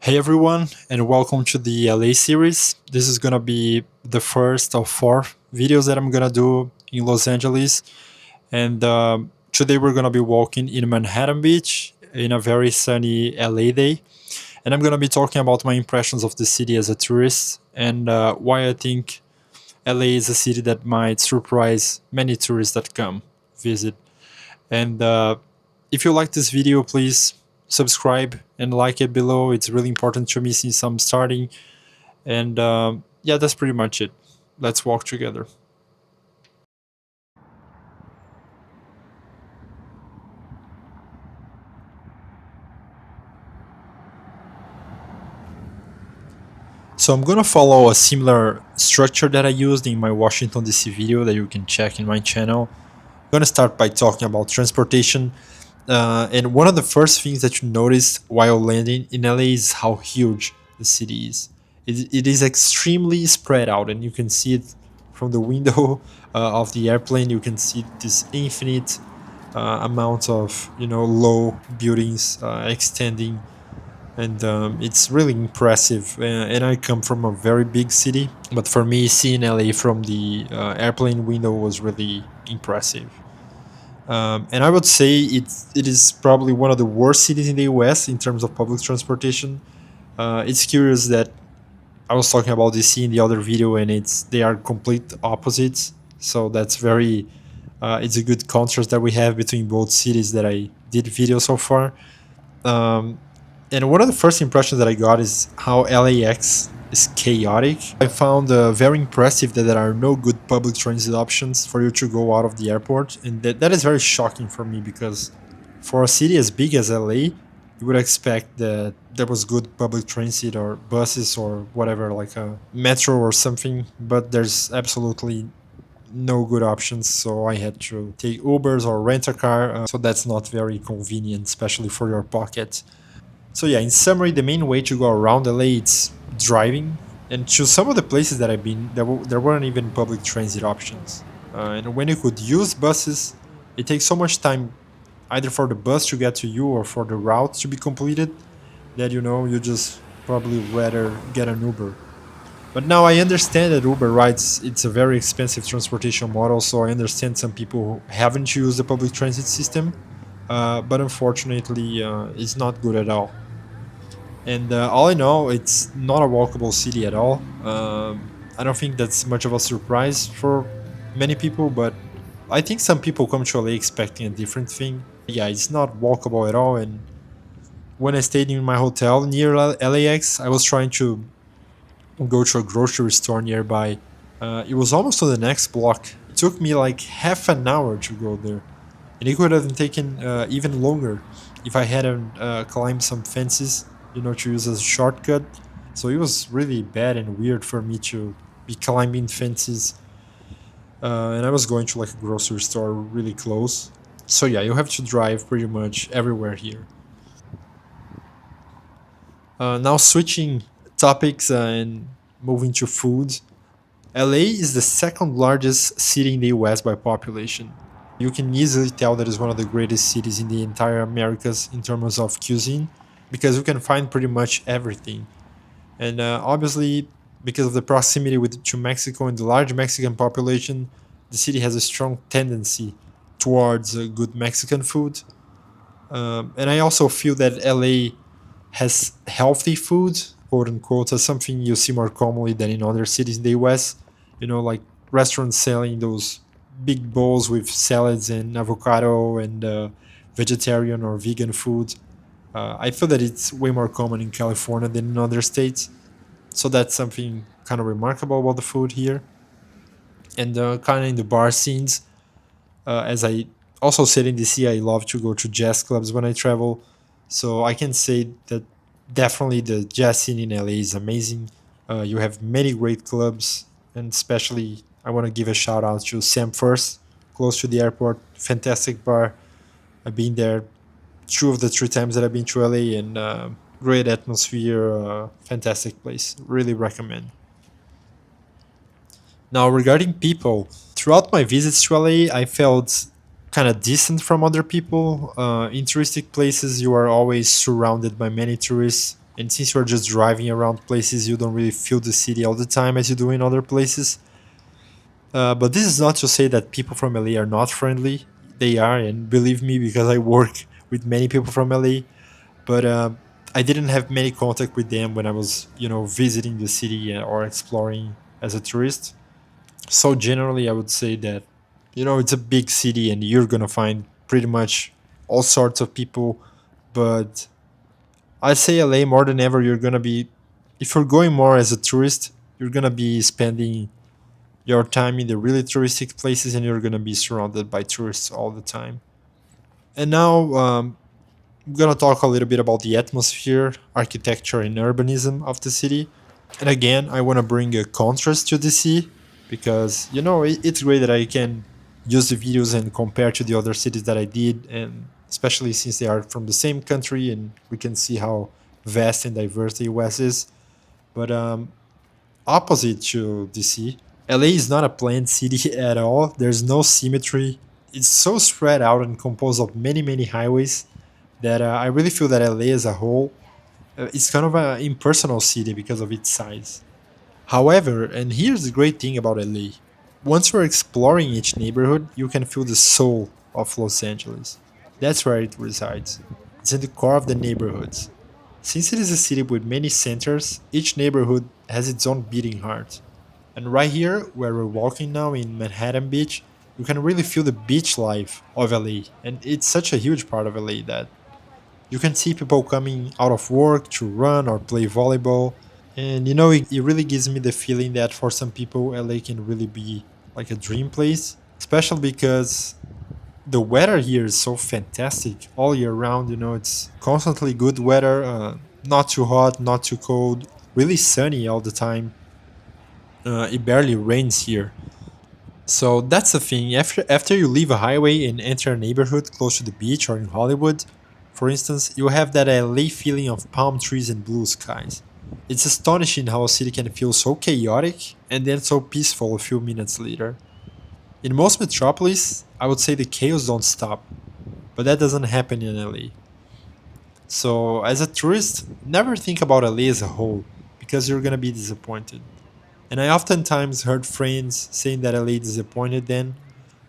Hey everyone, and welcome to the LA series. This is gonna be the first of four videos that I'm gonna do in Los Angeles. And today we're gonna be walking in Manhattan Beach in a very sunny LA day. And I'm gonna be talking about my impressions of the city as a tourist and why I think LA is a city that might surprise many tourists that come visit. And if you like this video, please subscribe and like it below. It's really important to me since I'm starting. And yeah, that's pretty much it. Let's walk together. So I'm gonna follow a similar structure that I used in my Washington DC video that you can check in my channel. I'm gonna start by talking about transportation. And one of the first things that you notice while landing in LA is how huge the city is. It is extremely spread out, and you can see it from the window of the airplane. You can see this infinite amount of low buildings extending, and it's really impressive. And I come from a very big city, but for me, seeing LA from the airplane window was really impressive. And I would say it is probably one of the worst cities in the US in terms of public transportation. It's curious that I was talking about DC in the other video, and they are complete opposites. So that's very it's a good contrast that we have between both cities that I did video so far. Um, and one of the first impressions that I got is how LAX is chaotic. I found very impressive that there are no good public transit options for you to go out of the airport, and that is very shocking for me because for a city as big as LA, you would expect that there was good public transit or buses or whatever, like a metro or something, but there's absolutely no good options. So I had to take Ubers or rent a car. So that's not very convenient, especially for your pocket. So yeah, in summary, the main way to go around LA is driving, and to some of the places that I've been, there weren't even public transit options. And when you could use buses, it takes so much time either for the bus to get to you or for the route to be completed that you just probably rather get an Uber. But now I understand that Uber rides, it's a very expensive transportation model, so I understand some people who haven't used the public transit system, but unfortunately, it's not good at all. And all in all, it's not a walkable city at all. I don't think that's much of a surprise for many people, but I think some people come to LA expecting a different thing. Yeah, it's not walkable at all. And when I stayed in my hotel near LAX, I was trying to go to a grocery store nearby. It was almost to the next block. It took me like half an hour to go there, and it could have taken even longer if I hadn't climbed some fences, to use as a shortcut. So it was really bad and weird for me to be climbing fences, and I was going to like a grocery store really close. So yeah, you have to drive pretty much everywhere here. Now switching topics and moving to food. LA is the second largest city in the US by population. You can easily tell that it's one of the greatest cities in the entire Americas in terms of cuisine because you can find pretty much everything. And obviously, because of the proximity to Mexico and the large Mexican population, the city has a strong tendency towards good Mexican food. And I also feel that LA has healthy food, quote unquote, as something you see more commonly than in other cities in the US. Like restaurants selling those big bowls with salads and avocado and vegetarian or vegan food. I feel that it's way more common in California than in other states. So that's something kind of remarkable about the food here. And kind of in the bar scenes, as I also said in DC, I love to go to jazz clubs when I travel. So I can say that definitely the jazz scene in LA is amazing. You have many great clubs, and especially I want to give a shout out to Sam First, close to the airport. Fantastic bar. I've been there two of the three times that I've been to LA, and great atmosphere, fantastic place. Really recommend. Now, regarding people, throughout my visits to LA, I felt kind of distant from other people. In touristic places, you are always surrounded by many tourists And since you're just driving around places, you don't really feel the city all the time as you do in other places. But this is not to say that people from LA are not friendly. They are, and believe me, because I work with many people from LA. But I didn't have many contact with them when I was, visiting the city or exploring as a tourist. So generally, I would say that, it's a big city and you're gonna find pretty much all sorts of people. But I say LA more than ever. You're gonna be, if you're going more as a tourist, you're gonna be spending your time in the really touristic places, and you're gonna be surrounded by tourists all the time. And now I'm gonna talk a little bit about the atmosphere, architecture, and urbanism of the city. And again, I want to bring a contrast to DC because it's great that I can use the videos and compare to the other cities that I did, and especially since they are from the same country, and we can see how vast and diverse the US is. But opposite to DC, LA is not a planned city at all. There's no symmetry. It's so spread out and composed of many, many highways that I really feel that LA as a whole is kind of an impersonal city because of its size. However, and here's the great thing about LA, once you're exploring each neighborhood, you can feel the soul of Los Angeles. That's where it resides. It's in the core of the neighborhoods. Since it is a city with many centers, each neighborhood has its own beating heart. And right here, where we're walking now in Manhattan Beach, you can really feel the beach life of LA. And it's such a huge part of LA that you can see people coming out of work to run or play volleyball. And it really gives me the feeling that for some people, LA can really be like a dream place, especially because the weather here is so fantastic all year round. It's constantly good weather, not too hot, not too cold, really sunny all the time. It barely rains here. So that's the thing. After you leave a highway and enter a neighborhood close to the beach or in Hollywood, for instance, you have that LA feeling of palm trees and blue skies. It's astonishing how a city can feel so chaotic and then so peaceful a few minutes later. In most metropolis, I would say the chaos don't stop, but that doesn't happen in LA. So, as a tourist, never think about LA as a whole because you're gonna be disappointed. And I oftentimes heard friends saying that LA disappointed them,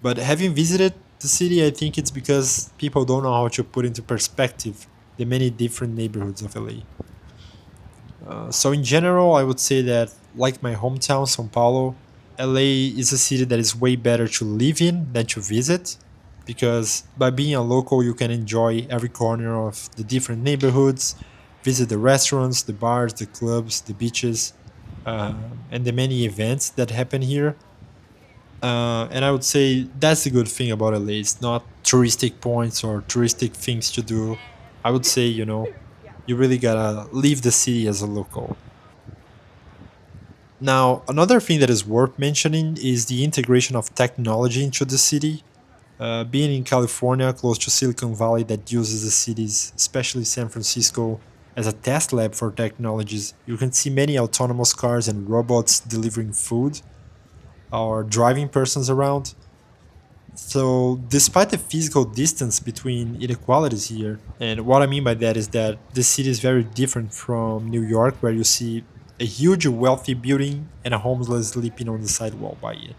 but having visited the city, I think it's because people don't know how to put into perspective the many different neighborhoods of LA. So in general, I would say that like my hometown, São Paulo, LA is a city that is way better to live in than to visit because by being a local, you can enjoy every corner of the different neighborhoods, visit the restaurants, the bars, the clubs, the beaches, and the many events that happen here. And I would say that's the good thing about LA. It's not touristic points or touristic things to do. I would say, you really gotta leave the city as a local. Now, another thing that is worth mentioning is the integration of technology into the city. Being in California, close to Silicon Valley, that uses the cities, especially San Francisco, as a test lab for technologies, you can see many autonomous cars and robots delivering food or driving persons around. So, despite the physical distance between inequalities here, and what I mean by that is that the city is very different from New York, where you see a huge wealthy building and a homeless sleeping on the sidewalk by it.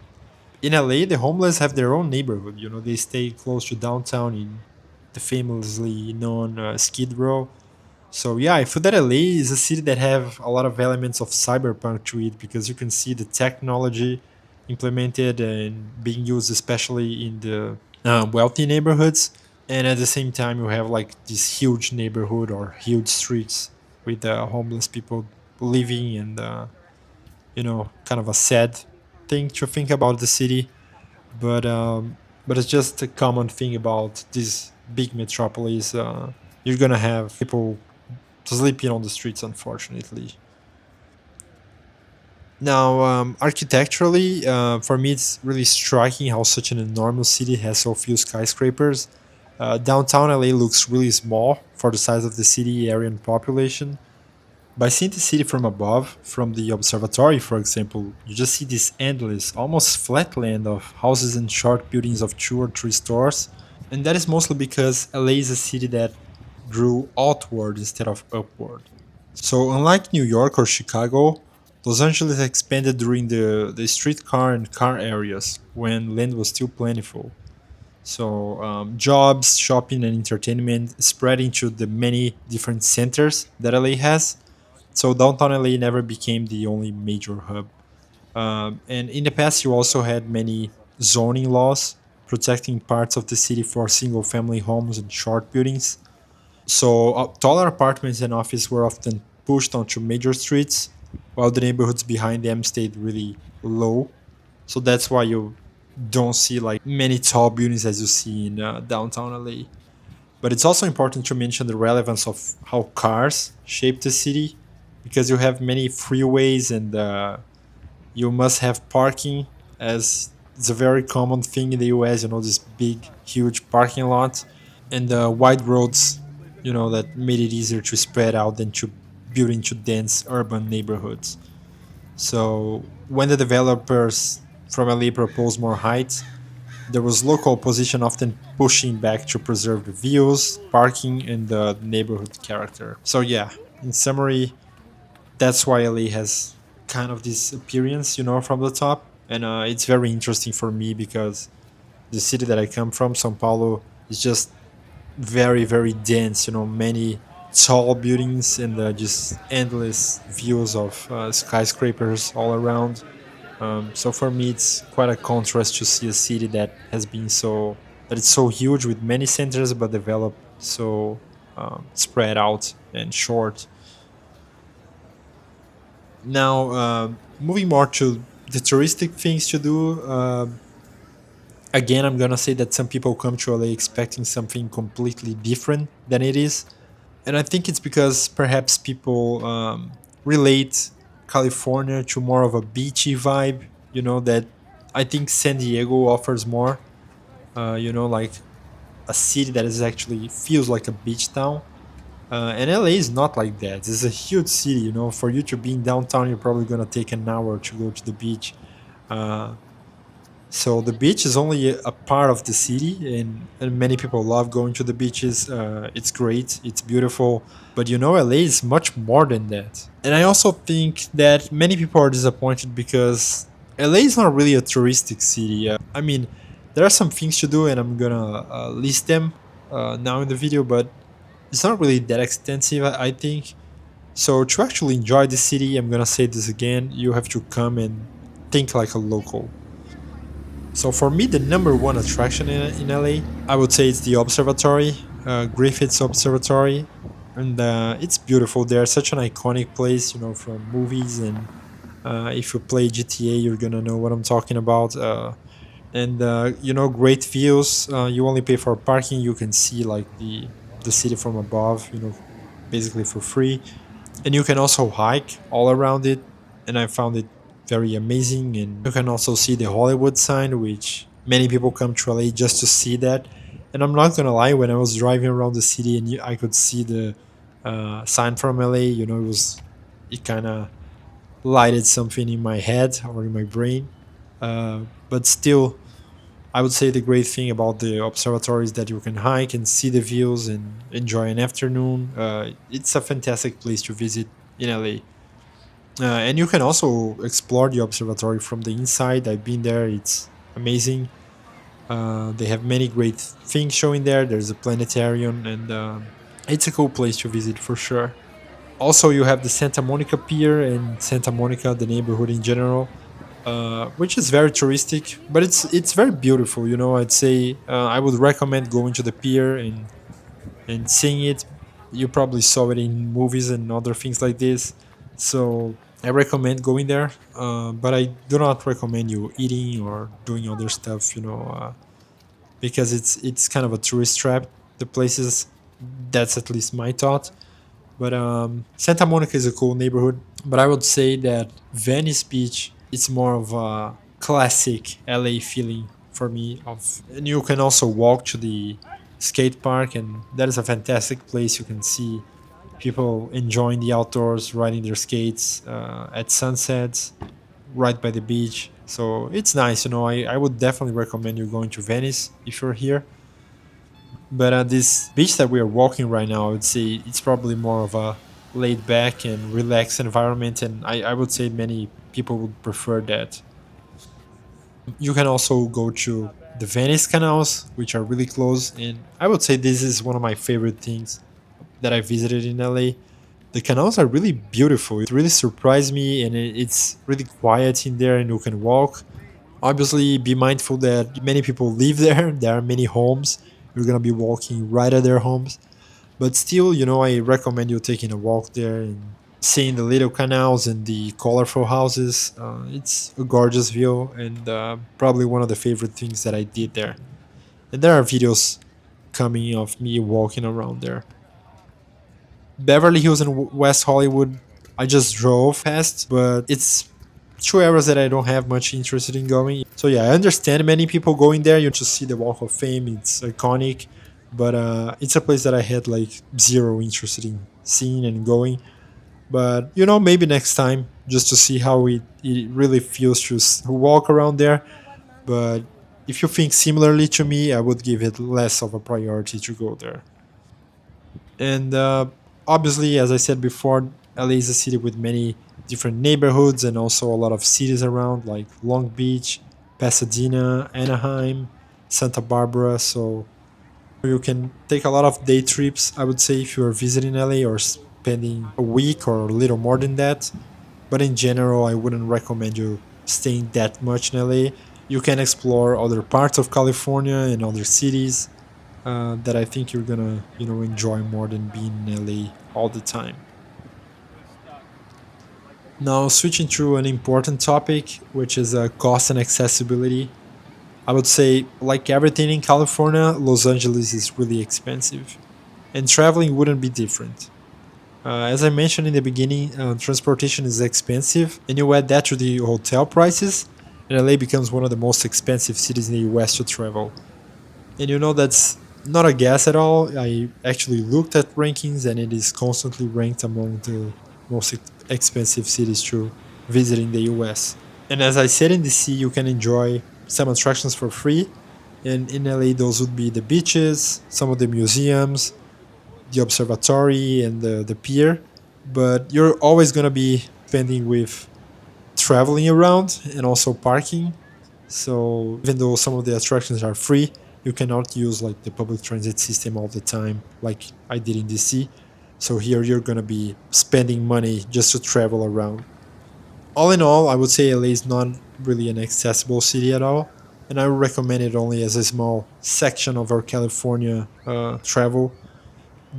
In LA, the homeless have their own neighborhood. They stay close to downtown in the famously known Skid Row. So yeah, I feel that LA is a city that have a lot of elements of cyberpunk to it because you can see the technology implemented and being used, especially in the wealthy neighborhoods. And at the same time, you have like this huge neighborhood or huge streets with homeless people living, and kind of a sad thing to think about the city. But it's just a common thing about these big metropolis. You're gonna have people sleeping on the streets, unfortunately. Now, architecturally, for me, it's really striking how such an enormous city has so few skyscrapers. Downtown LA looks really small for the size of the city area and population. By seeing the city from above, from the observatory, for example, you just see this endless, almost flat land of houses and short buildings of two or three stores. And that is mostly because LA is a city that grew outward instead of upward. So, unlike New York or Chicago, Los Angeles expanded during the streetcar and car areas when land was still plentiful. So, jobs, shopping, and entertainment spread into the many different centers that LA has. So, downtown LA never became the only major hub. And in the past, you also had many zoning laws protecting parts of the city for single family homes and short buildings. So taller apartments and offices were often pushed onto major streets, while the neighborhoods behind them stayed really low. So that's why you don't see like many tall buildings as you see in downtown LA. But it's also important to mention the relevance of how cars shape the city, because you have many freeways and you must have parking, as it's a very common thing in the US. You know, this big, huge parking lot and the wide roads, that made it easier to spread out than to build into dense urban neighborhoods. So when the developers from LA proposed more heights, there was local opposition often pushing back to preserve the views, parking, and the neighborhood character. So yeah, in summary, that's why LA has kind of this appearance, from the top, and it's very interesting for me because the city that I come from, São Paulo, is just very very dense, many tall buildings and just endless views of skyscrapers all around. So for me it's quite a contrast to see a city that it's so huge with many centers but developed so spread out and short. Now, moving more to the touristic things to do, again I'm gonna say that some people come to LA expecting something completely different than it is. And I think it's because perhaps people relate California to more of a beachy vibe, that I think San Diego offers more, like a city that is actually feels like a beach town. And LA is not like that. It's a huge city, for you to be in downtown, you're probably going to take an hour to go to the beach. Uh, so the beach is only a part of the city, and many people love going to the beaches. It's great, it's beautiful, but LA is much more than that. And I also think that many people are disappointed because LA is not really a touristic city. I mean, there are some things to do, and I'm gonna list them now in the video, but it's not really that extensive, I think. So to actually enjoy the city, I'm gonna say this again, you have to come and think like a local. So for me, the number one attraction in LA, I would say it's the observatory, Griffith's Observatory, and it's beautiful. They're such an iconic place, from movies, and if you play GTA, you're gonna know what I'm talking about. And great views. You only pay for parking. You can see like the city from above, basically for free, and you can also hike all around it, and I found it very amazing. And you can also see the Hollywood sign, which many people come to LA just to see that. And I'm not gonna lie, when I was driving around the city and I could see the sign from LA, it kind of lighted something in my head or in my brain. But still, I would say the great thing about the observatory is that you can hike and see the views and enjoy an afternoon. It's a fantastic place to visit in LA. And you can also explore the observatory from the inside. I've been there, it's amazing. They have many great things showing there. There's a planetarium, and it's a cool place to visit for sure. Also, you have the Santa Monica Pier and Santa Monica, the neighborhood in general, which is very touristic, but it's very beautiful. I'd say I would recommend going to the pier and seeing it. You probably saw it in movies and other things like this, so I recommend going there. But I do not recommend you eating or doing other stuff. Because it's kind of a tourist trap. The places, that's at least my thought. But Santa Monica is a cool neighborhood. But I would say that Venice Beach is more of a classic LA feeling for me. And you can also walk to the skate park, and that is a fantastic place. You can see people enjoying the outdoors, riding their skates at sunsets, right by the beach. So it's nice. I would definitely recommend you going to Venice if you're here. But this beach that we are walking right now, I would say it's probably more of a laid back and relaxed environment, and I would say many people would prefer that. You can also go to the Venice canals, which are really close, and I would say this is one of my favorite things that I visited in LA. The canals are really beautiful. It really surprised me, and it's really quiet in there, and you can walk. Obviously, be mindful that many people live there. There are many homes. You're gonna be walking right at their homes, but still, I recommend you taking a walk there and seeing the little canals and the colorful houses. It's a gorgeous view, and probably one of the favorite things that I did there. And there are videos coming of me walking around there. Beverly Hills and West Hollywood, I just drove past, but it's two areas that I don't have much interest in going. So yeah, I understand many people going there. You just see the Walk of Fame; it's iconic, but it's a place that I had like zero interest in seeing and going. But maybe next time, just to see how it really feels to walk around there. But if you think similarly to me, I would give it less of a priority to go there. And obviously, as I said before, LA is a city with many different neighborhoods and also a lot of cities around, like Long Beach, Pasadena, Anaheim, Santa Barbara. So you can take a lot of day trips, I would say, if you are visiting LA or spending a week or a little more than that. But in general, I wouldn't recommend you staying that much in LA. You can explore other parts of California and other cities that I think you're gonna enjoy more than being in LA all the time. Now switching to an important topic, which is cost and accessibility. I would say, like everything in California, Los Angeles is really expensive, and traveling wouldn't be different. As I mentioned in the beginning, transportation is expensive, and you add that to the hotel prices, and LA becomes one of the most expensive cities in the US to travel. And that's not a guess at all. I actually looked at rankings and it is constantly ranked among the most expensive cities to visit in the US. And as I said, in DC, you can enjoy some attractions for free. And in LA, those would be the beaches, some of the museums, the observatory, and the pier. But you're always going to be spending with traveling around and also parking. So even though some of the attractions are free, you cannot use like the public transit system all the time, like I did in DC. So here you're gonna be spending money just to travel around. All in all, I would say LA is not really an accessible city at all, and I would recommend it only as a small section of our California travel.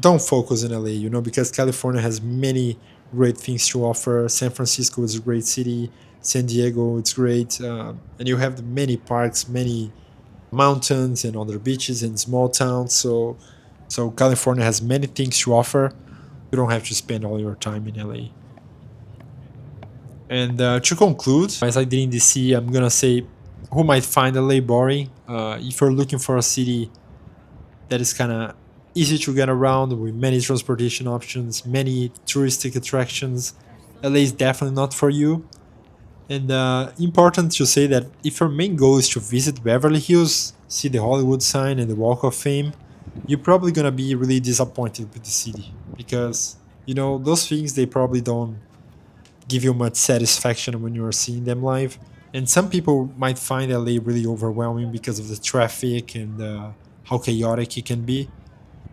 Don't focus in LA, because California has many great things to offer. San Francisco is a great city. San Diego, it's great, and you have many parks, many mountains, and other beaches and small towns. So California has many things to offer. You don't have to spend all your time in LA. And to conclude, as I did in DC, I'm gonna say who might find LA boring. If you're looking for a city that is kind of easy to get around with many transportation options, many touristic attractions, LA is definitely not for you. And important to say that if your main goal is to visit Beverly Hills, see the Hollywood sign and the Walk of Fame, you're probably gonna be really disappointed with the city because those things they probably don't give you much satisfaction when you are seeing them live. And some people might find LA really overwhelming because of the traffic and how chaotic it can be.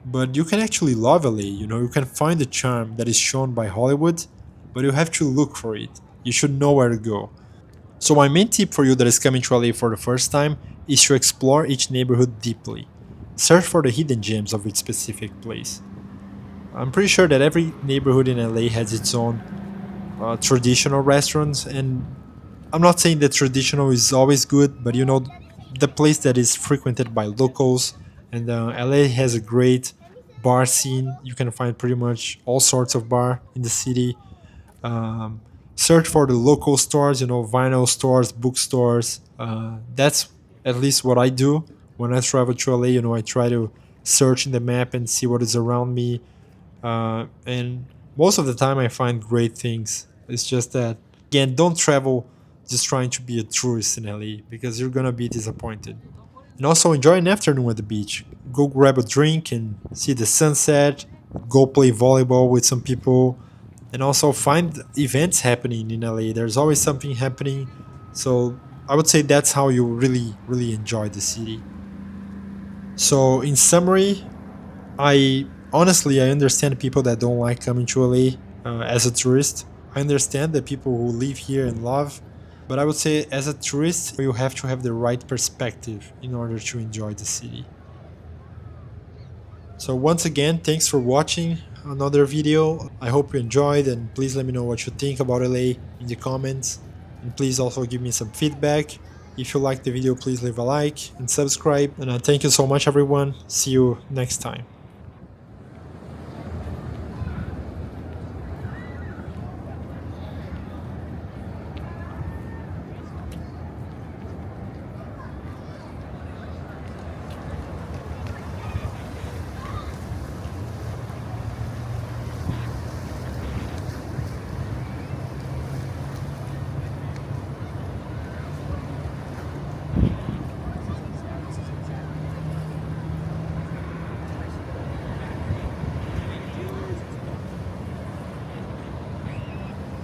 But you can actually love LA. You can find the charm that is shown by Hollywood, but you have to look for it. You should know where to go. So my main tip for you that is coming to LA for the first time is to explore each neighborhood deeply. Search for the hidden gems of each specific place. I'm pretty sure that every neighborhood in LA has its own traditional restaurants, and I'm not saying that traditional is always good, but the place that is frequented by locals, and LA has a great bar scene. You can find pretty much all sorts of bar in the city. um, Search for the local stores, vinyl stores, bookstores. That's at least what I do when I travel to LA. I try to search in the map and see what is around me. And most of the time, I find great things. It's just that, again, don't travel just trying to be a tourist in LA because you're gonna be disappointed. And also enjoy an afternoon at the beach. Go grab a drink and see the sunset. Go play volleyball with some people. and also find events happening in LA. There's always something happening. So I would say that's how you really, really enjoy the city. So in summary, I understand people that don't like coming to LA as a tourist. I understand the people who live here and love, but I would say as a tourist, you have to have the right perspective in order to enjoy the city. So once again, thanks for watching another video. I hope you enjoyed, and please let me know what you think about LA in the comments. And please also give me some feedback. If you liked the video, please leave a like and subscribe. And thank you so much, everyone. See you next time.